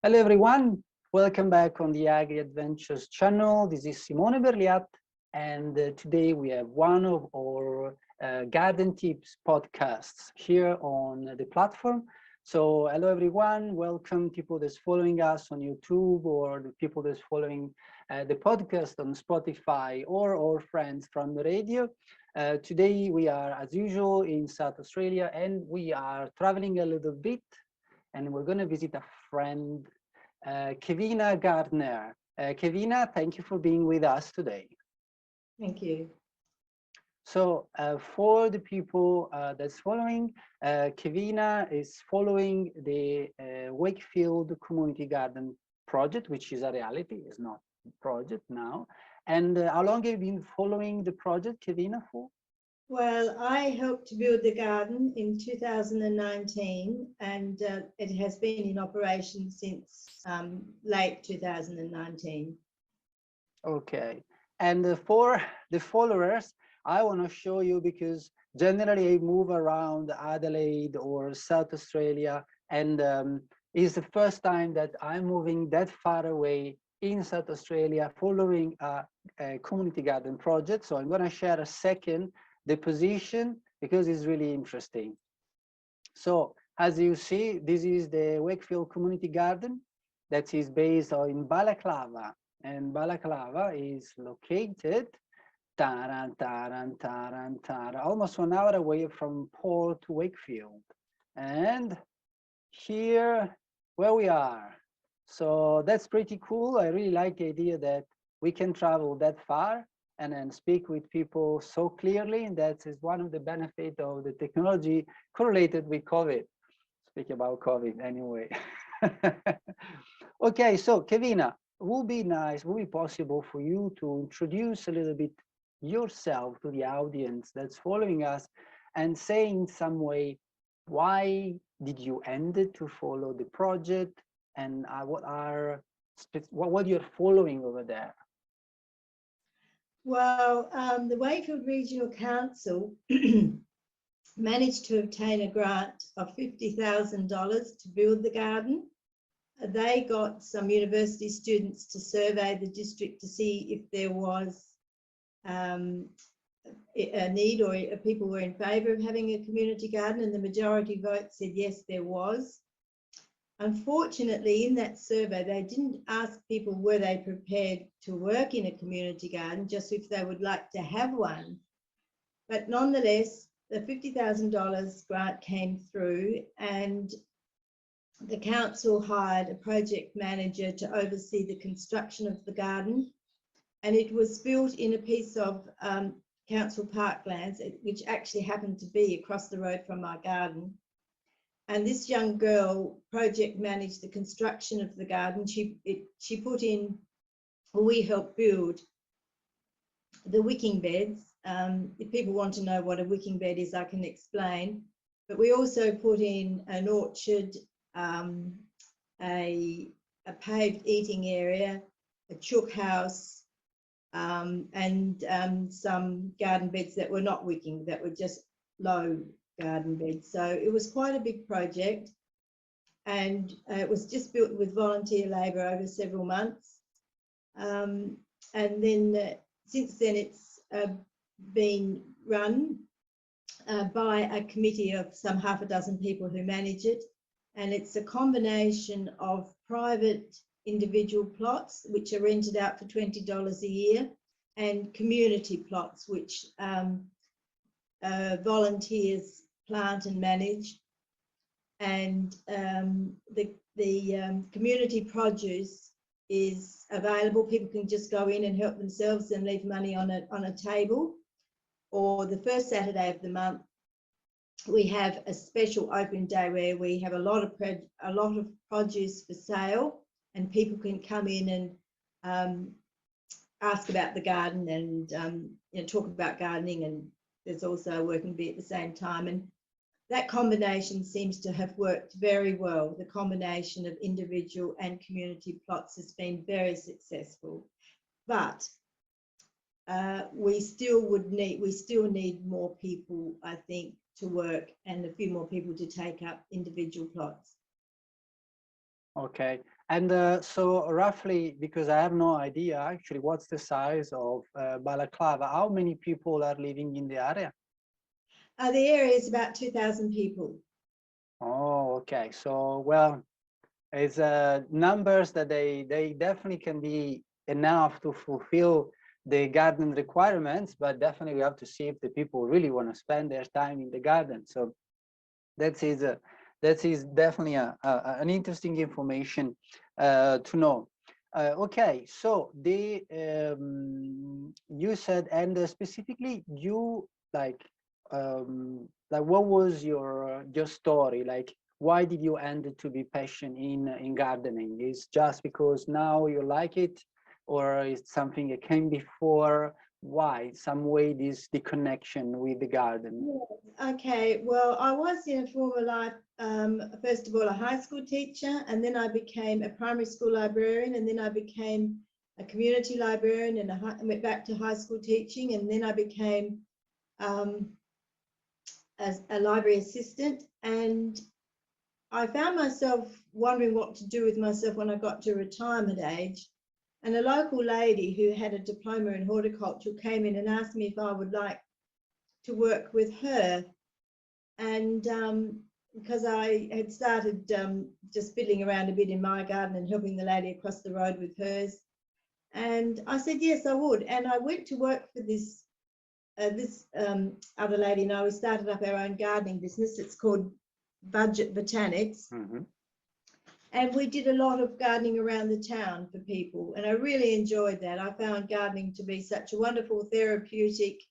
Hello everyone, welcome back on the AgriAdventures channel. This is Simone Berliat, and today we have one of our garden tips podcasts here on the platform. So hello everyone, welcome people that's following us on YouTube or the people that's following the podcast on Spotify or our friends from the radio. Today we are as usual in South Australia and we are traveling a little bit and we're going to visit a friend, Kevyna Gardner. Kevyna, thank you for being with us today. Thank you. So for the people that's following, Kevyna is following the Wakefield Community Garden project, which is a reality, it's not a project now. And how long have you been following the project, Kevyna, for? Well, I helped to build the garden in 2019 and it has been in operation since late 2019. Okay, and for the followers, I want to show you because generally I move around Adelaide or South Australia, and it's the first time that I'm moving that far away in South Australia following a community garden project. So I'm going to share a second the position because it's really interesting. So as you see, this is the Wakefield Community Garden that is based in Balaklava, and Balaklava is located almost 1 hour away from Port Wakefield. And here where we are. So that's pretty cool. I really like the idea that we can travel that far and then speak with people so clearly. And that is one of the benefits of the technology correlated with COVID. Speak about COVID anyway. Okay, so Kevyna, would be nice, would be possible for you to introduce a little bit yourself to the audience that's following us and say in some way, why did you end it to follow the project and what you're following over there? Well, the Wakefield Regional Council managed to obtain a grant of $50,000 to build the garden. They got some university students to survey the district to see if there was a need or people were in favour of having a community garden, and the majority vote said yes, there was. Unfortunately, in that survey, they didn't ask people were they prepared to work in a community garden, just if they would like to have one. But nonetheless, the $50,000 grant came through and the council hired a project manager to oversee the construction of the garden. And it was built in a piece of council parklands, which actually happened to be across the road from our garden. And this young girl project managed the construction of the garden. She put in, we helped build the wicking beds. If people want to know what a wicking bed is, I can explain. But we also put in an orchard, a paved eating area, a chook house, and some garden beds that were not wicking, that were just low garden beds. So it was quite a big project, and it was just built with volunteer labour over several months. And then since then it's been run by a committee of some half a dozen people who manage it, and it's a combination of private individual plots which are rented out for $20 a year and community plots which volunteers plant and manage. And the community produce is available. People can just go in and help themselves and leave money on a table. Or the first Saturday of the month, we have a special open day where we have a lot of produce for sale, and people can come in and ask about the garden and talk about gardening, and there's also a working bee at the same time. And that combination seems to have worked very well. The combination of individual and community plots has been very successful. But we still need more people, I think, to work, and a few more people to take up individual plots. Okay, And so roughly, because I have no idea actually, what's the size of Balaklava? How many people are living in the area? The area is about 2,000 people. Oh, okay. So, well, it's numbers that they definitely can be enough to fulfill the garden requirements, but definitely we have to see if the people really want to spend their time in the garden. So that is definitely an interesting information to know. Okay, so you said, and specifically you like what was your story? Like, why did you end to be passionate in gardening? Is just because now you like it, or is something that came before? Why some way the connection with the garden? Okay, well, I was in a former life, first of all, a high school teacher, and then I became a primary school librarian, and then I became a community librarian, and went back to high school teaching, and then I became as a library assistant. And I found myself wondering what to do with myself when I got to retirement age. And a local lady who had a diploma in horticulture came in and asked me if I would like to work with her. And because I had started just fiddling around a bit in my garden and helping the lady across the road with hers. And I said, yes, I would. And I went to work for this other lady, and we started up our own gardening business. It's called Budget Botanics. Mm-hmm. And we did a lot of gardening around the town for people. And I really enjoyed that. I found gardening to be such a wonderful, therapeutic,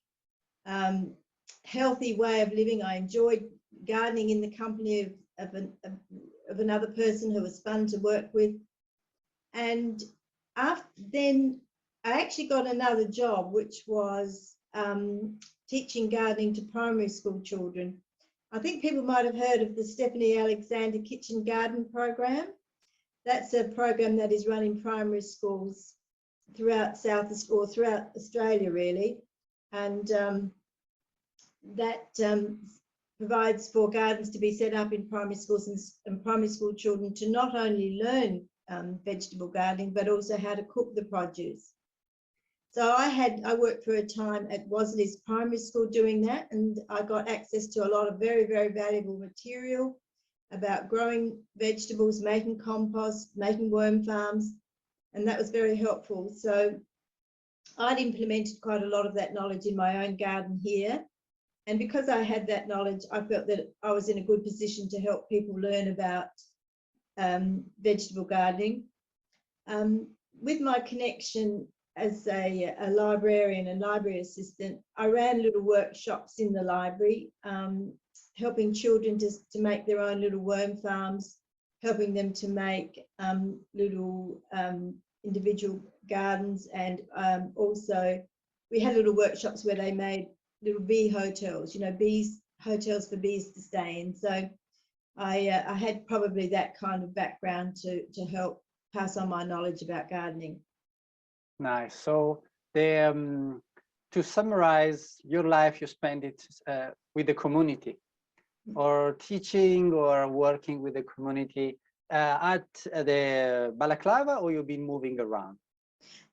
healthy way of living. I enjoyed gardening in the company of another person who was fun to work with. And then I actually got another job, which was teaching gardening to primary school children. I think people might have heard of the Stephanie Alexander Kitchen Garden program. That's a program that is run in primary schools throughout throughout Australia, really. And that provides for gardens to be set up in primary schools and primary school children to not only learn vegetable gardening, but also how to cook the produce. So I worked for a time at Wasley's primary school doing that, and I got access to a lot of very, very valuable material about growing vegetables, making compost, making worm farms, and that was very helpful. So I'd implemented quite a lot of that knowledge in my own garden here. And because I had that knowledge, I felt that I was in a good position to help people learn about vegetable gardening. With my connection as a librarian and library assistant, I ran little workshops in the library, helping children to make their own little worm farms, helping them to make little individual gardens, and also we had little workshops where they made little bee hotels, hotels for bees to stay in. So I had probably that kind of background to help pass on my knowledge about gardening. Nice. So to summarize your life, you spend it with the community, or teaching or working with the community at the Balaklava, or you've been moving around?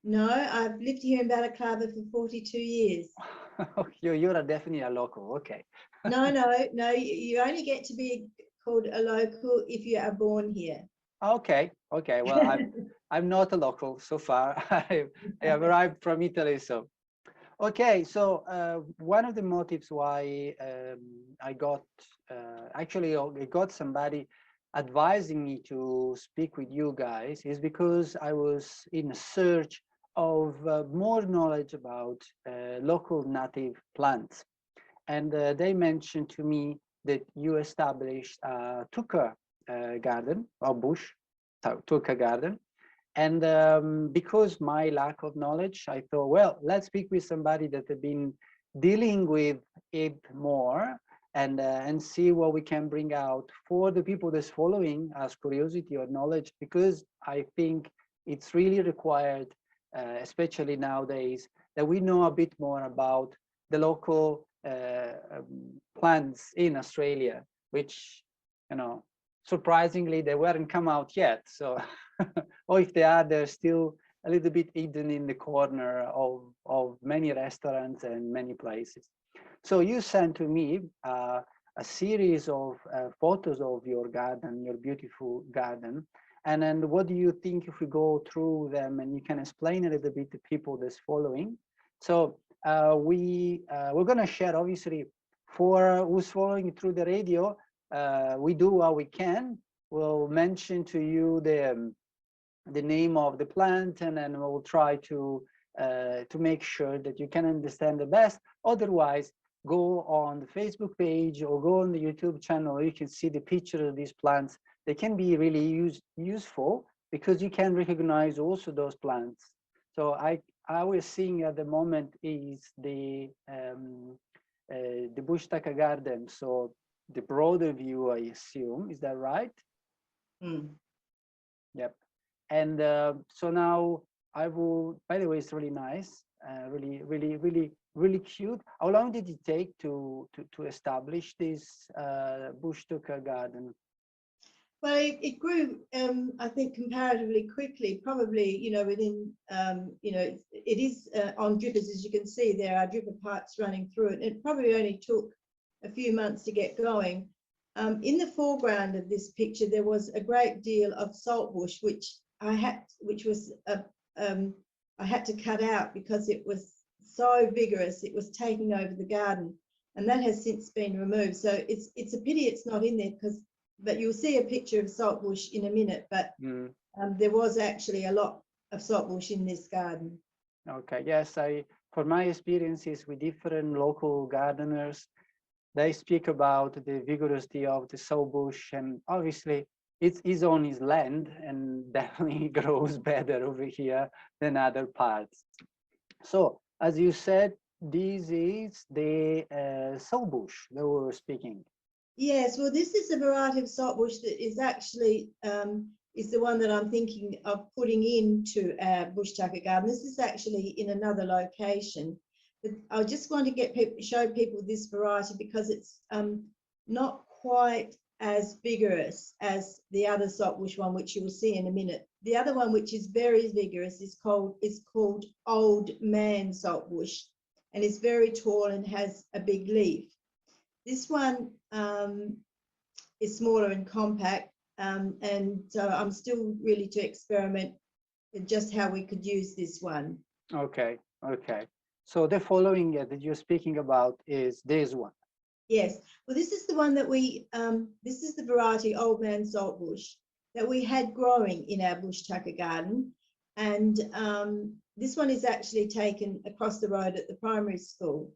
No, I've lived here in Balaklava for 42 years. You're definitely a local. Okay. No, you only get to be called a local if you are born here. Okay. Well, I'm not a local so far. I have arrived from Italy, so. Okay, so one of the motives why I got actually I got somebody advising me to speak with you guys is because I was in a search of more knowledge about local native plants, and they mentioned to me that you established a Takka garden or bush, Takka garden. And because my lack of knowledge, I thought, well, let's speak with somebody that have been dealing with it more, and see what we can bring out for the people that's following as curiosity or knowledge, because I think it's really required, especially nowadays, that we know a bit more about the local plants in Australia, which, surprisingly, they weren't come out yet. So or if they are, they're still a little bit hidden in the corner of many restaurants and many places. So you sent to me a series of photos of your garden, your beautiful garden. And then what do you think if we go through them and you can explain a little bit to people that's following? So we're going to share, obviously, for who's following through the radio, we do what we can. We'll mention to you the name of the plant, and then we'll try to make sure that you can understand the best. Otherwise, go on the Facebook page or go on the YouTube channel. You can see the picture of these plants. They can be really useful because you can recognize also those plants. So I was seeing at the moment is the bush Takka garden. So the broader view, I assume, is that right? Mm. Yep. And so now I will, by the way, it's really nice, really cute. How long did it take to establish this bush Takka garden? Well, it grew, I think, comparatively quickly, probably, within, it is on drippers, as you can see, there are dripper pipes running through it. It probably only took a few months to get going. In the foreground of this picture, there was a great deal of saltbush, which I had to cut out because it was so vigorous. It was taking over the garden, and that has since been removed. So it's a pity it's not in there, but you'll see a picture of saltbush in a minute. But there was actually a lot of saltbush in this garden. Okay. Yes, for my experiences with different local gardeners, they speak about the vigorously of the saltbush, and obviously it is on his land and definitely grows better over here than other parts. So as you said, this is the saltbush that we were speaking. Yes, well, this is a variety of saltbush that is actually is the one that I'm thinking of putting into our bush Takka garden. This is actually in another location, but I just want to show people this variety because it's not quite as vigorous as the other saltbush one, which you will see in a minute. The other one, which is very vigorous, is called Old Man saltbush, and is very tall and has a big leaf. This one is smaller and compact, and so I'm still really to experiment with just how we could use this one. Okay. So the following that you're speaking about is this one. Yes. Well, this is the one that this is the variety Old Man saltbush that we had growing in our bush Takka garden, and this one is actually taken across the road at the primary school.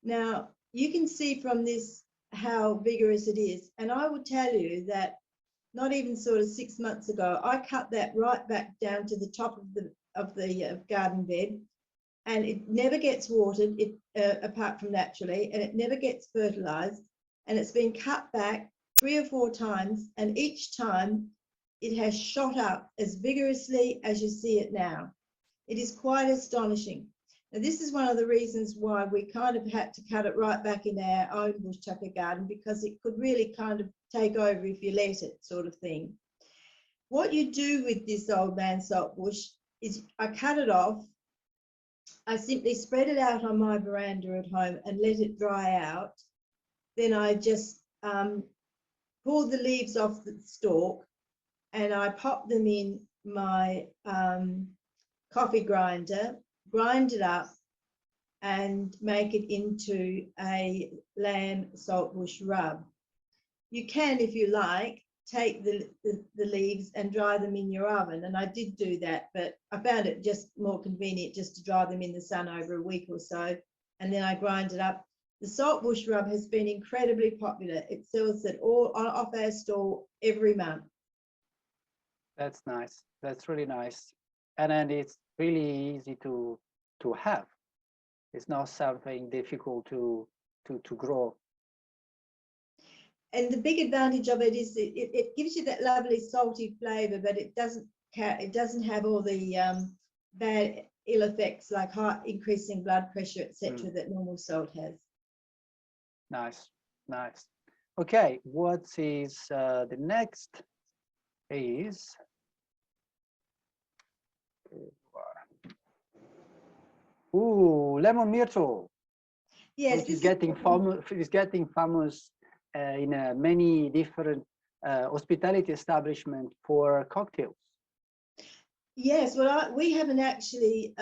Now, you can see from this how vigorous it is, and I will tell you that not even sort of 6 months ago, I cut that right back down to the top of the garden bed, and it never gets watered, apart from naturally, and it never gets fertilized, and it's been cut back 3 or 4 times, and each time it has shot up as vigorously as you see it now. It is quite astonishing. Now, this is one of the reasons why we kind of had to cut it right back in our own bush Takka garden, because it could really kind of take over if you let it, sort of thing. What you do with this Old Man saltbush is I cut it off. I simply spread it out on my veranda at home and let it dry out. Then I just pull the leaves off the stalk and I pop them in my coffee grinder, grind it up and make it into a lamb saltbush rub. You can, if you like, take the leaves and dry them in your oven, and I did do that, but I found it just more convenient just to dry them in the sun over a week or so, and then I grind it up. The saltbush rub has been incredibly popular. It sells it all off our store every month. That's nice. That's really nice. And then it's really easy to have. It's not something difficult to grow. And the big advantage of it is it gives you that lovely salty flavor, but it doesn't have all the bad ill effects like increasing blood pressure, etc., that normal salt has. Nice. Okay, what is the next is Ooh, lemon myrtle. Yes, which is getting famous in many different hospitality establishments for cocktails. Yes, well, we haven't actually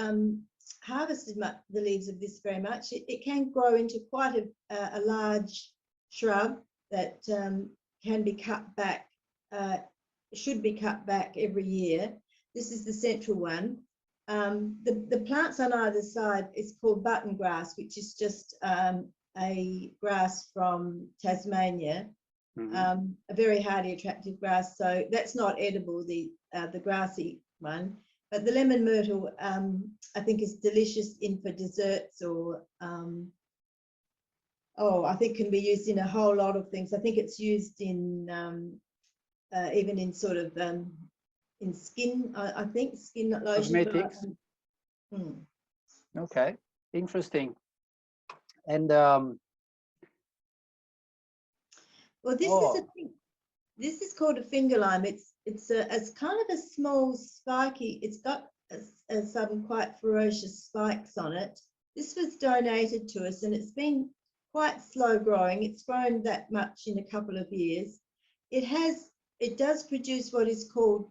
harvested the leaves of this very much. It can grow into quite a large shrub that can be cut back, should be cut back every year. This is the central one. The plants on either side is called button grass, which is just a grass from Tasmania, a very hardy, attractive grass. So that's not edible, the grassy one. But the lemon myrtle, I think, is delicious for desserts, or I think can be used in a whole lot of things. I think it's used in even in sort of in skin, I think, skin lotion. Cosmetics. Okay, interesting. And well, this is a thing. This is called a finger lime. It's kind of a small spiky. It's got some quite ferocious spikes on it. This was donated to us, and it's been quite slow growing. It's grown that much in a couple of years. It does produce what is called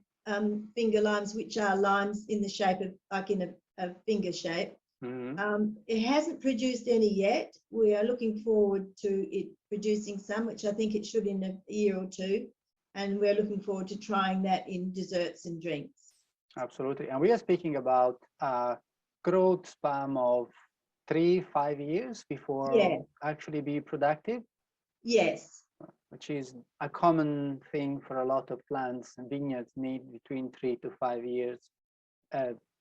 finger limes, which are limes in the shape of, like in a finger shape. It hasn't produced any yet. We are looking forward to it producing some, which I think it should in a year or two. And we're looking forward to trying that in desserts and drinks. Absolutely. And we are speaking about growth span of 3-5 years before actually be productive. Yes. Which is a common thing for a lot of plants, and vineyards need between 3 to 5 years.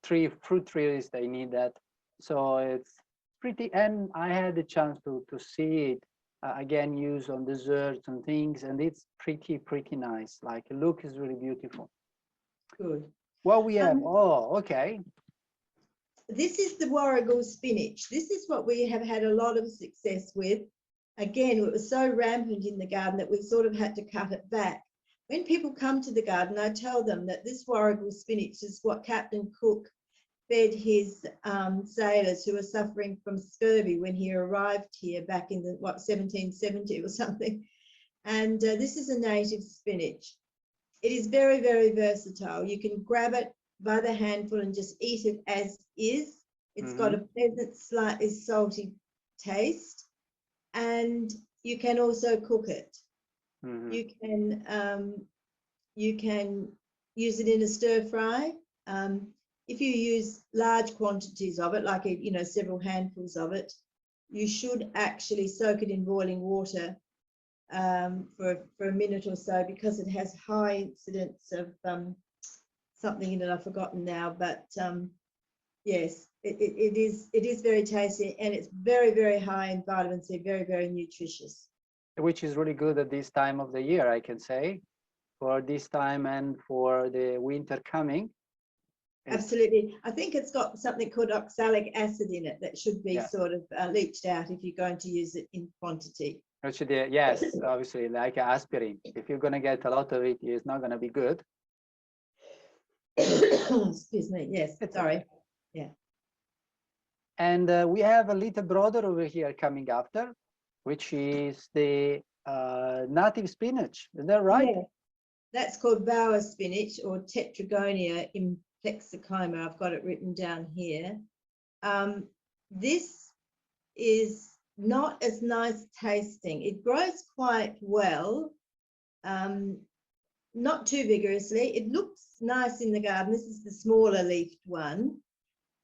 Fruit trees, they need that. So it's pretty, and I had the chance to see it again used on desserts and things, and it's pretty nice. Like, the look is really beautiful. Good. Well, we have, okay. This is the Warrigal spinach. This is what we have had a lot of success with. Again, it was so rampant in the garden that we sort of had to cut it back. When people come to the garden, I tell them that this Warrigal spinach is what Captain Cook fed his sailors who were suffering from scurvy when he arrived here back in the 1770 or something. And this is a native spinach. It is very, very versatile. You can grab it by the handful and just eat it as is. It's got a pleasant, slightly salty taste, and you can also cook it. You can use it in a stir fry. If you use large quantities of it, like several handfuls of it, you should actually soak it in boiling water for a minute or so, because it has high incidence of something in it I've forgotten now, but yes, it is very tasty, and it's very, very high in vitamin C, very, very nutritious. Which is really good at this time of the year, I can say, for this time and for the winter coming. Absolutely. I think it's got something called oxalic acid in it that should be sort of leached out if you're going to use it in quantity. Actually, yes, obviously, like aspirin. If you're going to get a lot of it, it's not going to be good. Excuse me. Yes, sorry. Yeah. And we have a little brother over here coming after, which is the native spinach. Is that right? Yeah. That's called bower spinach, or Tetragonia implexicoma. I've got it written down here. This is not as nice tasting. It grows quite well, not too vigorously. It looks nice in the garden. This is the smaller leafed one,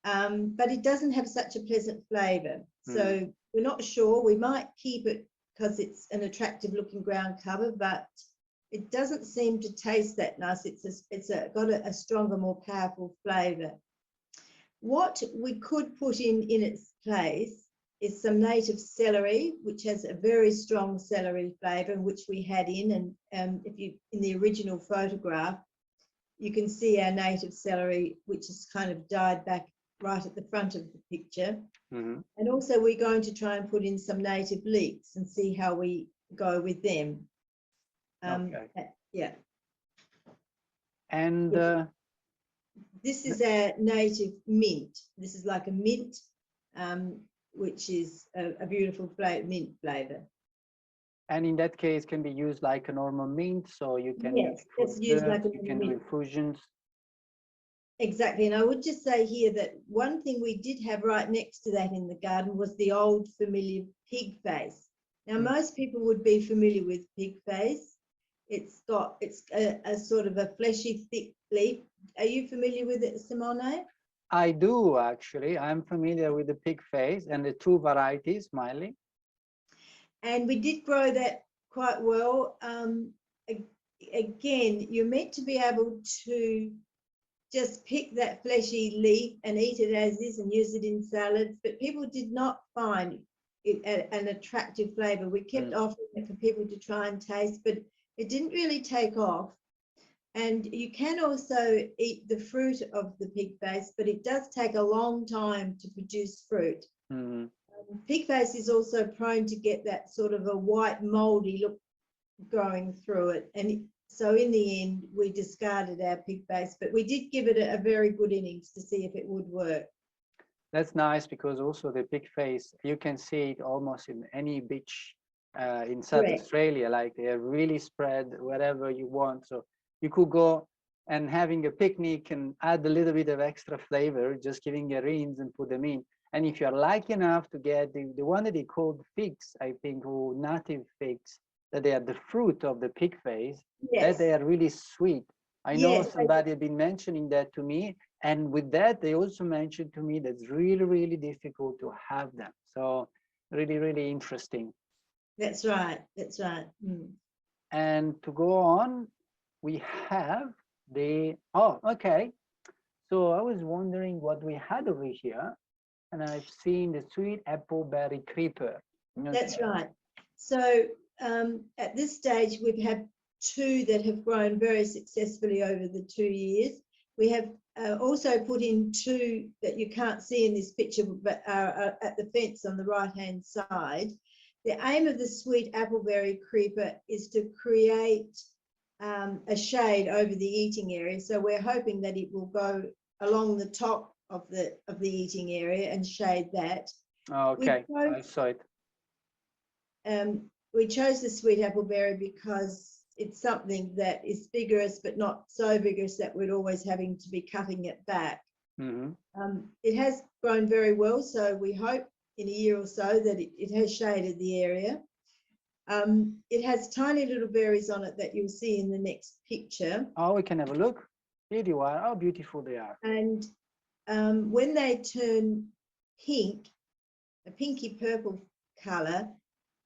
but it doesn't have such a pleasant flavour. So we're not sure. We might keep it because it's an attractive looking ground cover, but it doesn't seem to taste that nice. It's got a stronger, more powerful flavour. What we could put in its place is some native celery, which has a very strong celery flavour, which we had in. And if you, in the original photograph, you can see our native celery, which is kind of dyed back right at the front of the picture. And also we're going to try and put in some native leeks and see how we go with them. Okay. Yeah. And this is our native mint. This is like a mint, which is a beautiful mint flavour. And in that case, can be used like a normal mint, so you can Yes, it's used like a you can do mint. infusions. Exactly, and I would just say here that one thing we did have right next to that in the garden was the old familiar pig face. Now, most people would be familiar with pig face. It's a sort of a fleshy, thick leaf. Are you familiar with it, Simone? I do, actually. I'm familiar with the pig face and the two varieties, Miley. And we did grow that quite well. Again, you're meant to be able to just pick that fleshy leaf and eat it as is and use it in salads, but people did not find it an attractive flavour. We kept offering it for people to try and taste, but it didn't really take off. And you can also eat the fruit of the pig face, but it does take a long time to produce fruit. Pig face is also prone to get that sort of a white mouldy look growing through it. And so in the end, we discarded our pig face, but we did give it a very good innings to see if it would work. That's nice, because also the pig face, you can see it almost in any beach in South Australia, like they're really spread wherever you want. So you could go and having a picnic and add a little bit of extra flavor, just giving your rinds and put them in. And if you're lucky enough to get the one that they called figs, I think, or native figs, that they are the fruit of the pig face, that they are really sweet. I know somebody had been mentioning that to me. And with that, they also mentioned to me that it's really, really difficult to have them. So really, really interesting. That's right. That's right. And to go on, we have the, oh, okay. So I was wondering what we had over here. And I've seen the sweet appleberry creeper. That's right. So at this stage, we've had two that have grown very successfully over the 2 years. We have also put in two that you can't see in this picture, but are at the fence on the right-hand side. The aim of the sweet appleberry creeper is to create a shade over the eating area. So we're hoping that it will go along the top of the eating area and shade that. Okay, I saw it. We chose the sweet appleberry because it's something that is vigorous, but not so vigorous that we're always having to be cutting it back. It has grown very well, so we hope in a year or so that it has shaded the area. It has tiny little berries on it that you'll see in the next picture. Oh, we can have a look. Here you are. How beautiful they are. And when they turn pink, a pinky purple colour,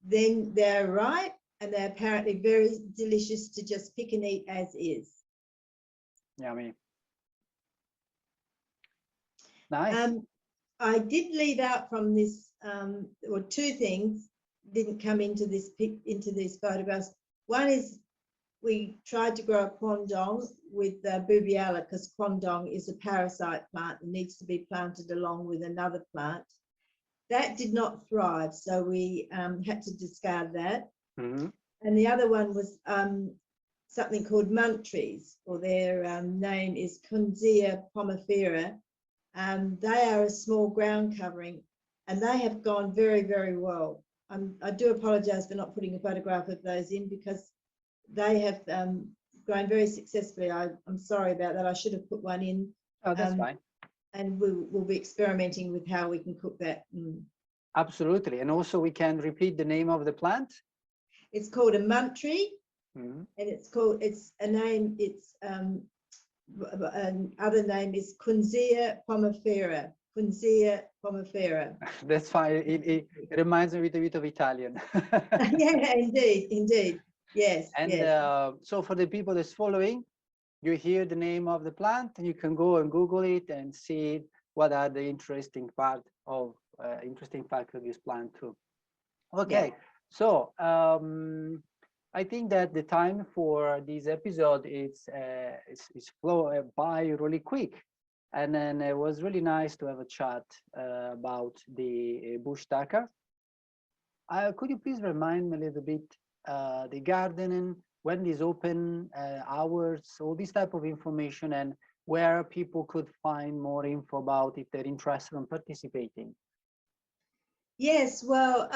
then they're ripe and they're apparently very delicious to just pick and eat as is. Yummy. Nice. I did leave out from this, or two things didn't come into these photographs. One is we tried to grow a quandong with boobiala, because quandong is a parasite plant that needs to be planted along with another plant. That did not thrive, so we had to discard that. And the other one was something called munt trees, or their name is Kunzea pomifera. They are a small ground covering, and they have gone very, very well. I do apologise for not putting a photograph of those in, because they have grown very successfully. I'm sorry about that. I should have put one in. Oh, that's fine. And we'll be experimenting with how we can cook that. Absolutely. And also we can repeat the name of the plant. It's called a munt tree, and other name is Kunzea pomifera. Kunzea pomifera. That's fine. It reminds me a bit of Italian. Yeah, indeed. Yes. And yes. So for the people that's following, you hear the name of the plant, and you can go and Google it and see what are the interesting facts of this plant too. Okay, yeah. So I think that the time for this episode is flow by really quick, and then it was really nice to have a chat about the bush Takka. Could you please remind me a little bit the garden, when it is open, hours, all this type of information, and where people could find more info about if they're interested in participating? Yes, well,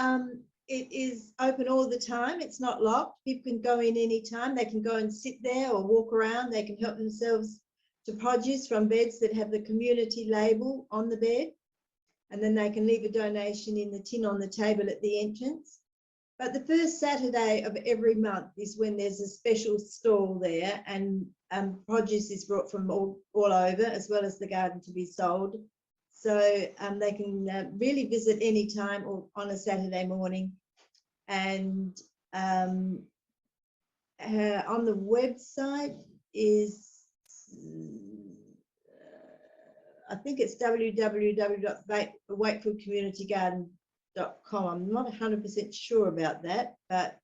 it is open all the time. It's not locked. People can go in anytime. They can go and sit there or walk around. They can help themselves to produce from beds that have the community label on the bed. And then they can leave a donation in the tin on the table at the entrance. But the first Saturday of every month is when there's a special stall there, and produce is brought from all over, as well as the garden to be sold. So they can really visit any time or on a Saturday morning. And on the website is, I think it's www.wakefieldcommunitygarden.com. I'm not 100% sure about that, but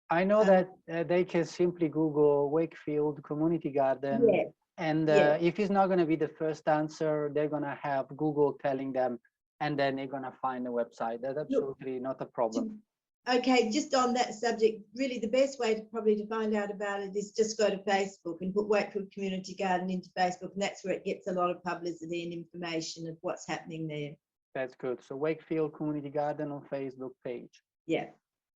I know that they can simply Google Wakefield Community Garden, yeah, and if it's not going to be the first answer, they're going to have Google telling them, and then they're going to find the website. That's absolutely not a problem. Okay, just on that subject, really the best way to probably find out about it is just go to Facebook and put Wakefield Community Garden into Facebook, and that's where it gets a lot of publicity and information of what's happening there. That's good. So Wakefield Community Garden on Facebook page. Yeah.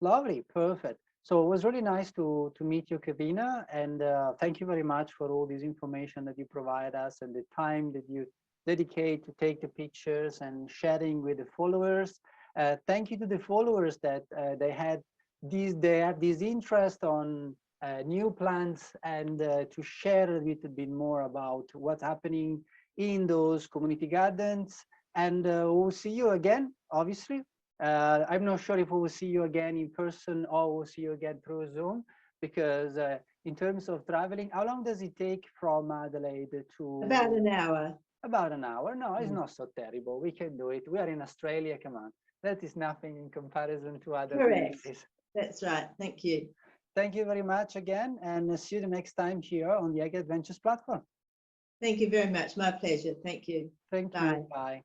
Lovely, perfect. So it was really nice to meet you, Kevyna, and thank you very much for all this information that you provide us and the time that you dedicate to take the pictures and sharing with the followers. Thank you to the followers that they have this interest on new plants, and to share a little bit more about what's happening in those community gardens. And we'll see you again, obviously. I'm not sure if we will see you again in person or we'll see you again through Zoom, because in terms of traveling, how long does it take from Adelaide to? About an hour. About an hour. No, it's not so terrible. We can do it. We are in Australia. Come on. That is nothing in comparison to other places. That's right. Thank you. Thank you very much again, and see you the next time here on the AgriAdventures platform. Thank you very much. My pleasure. Thank you. Thank you. Bye.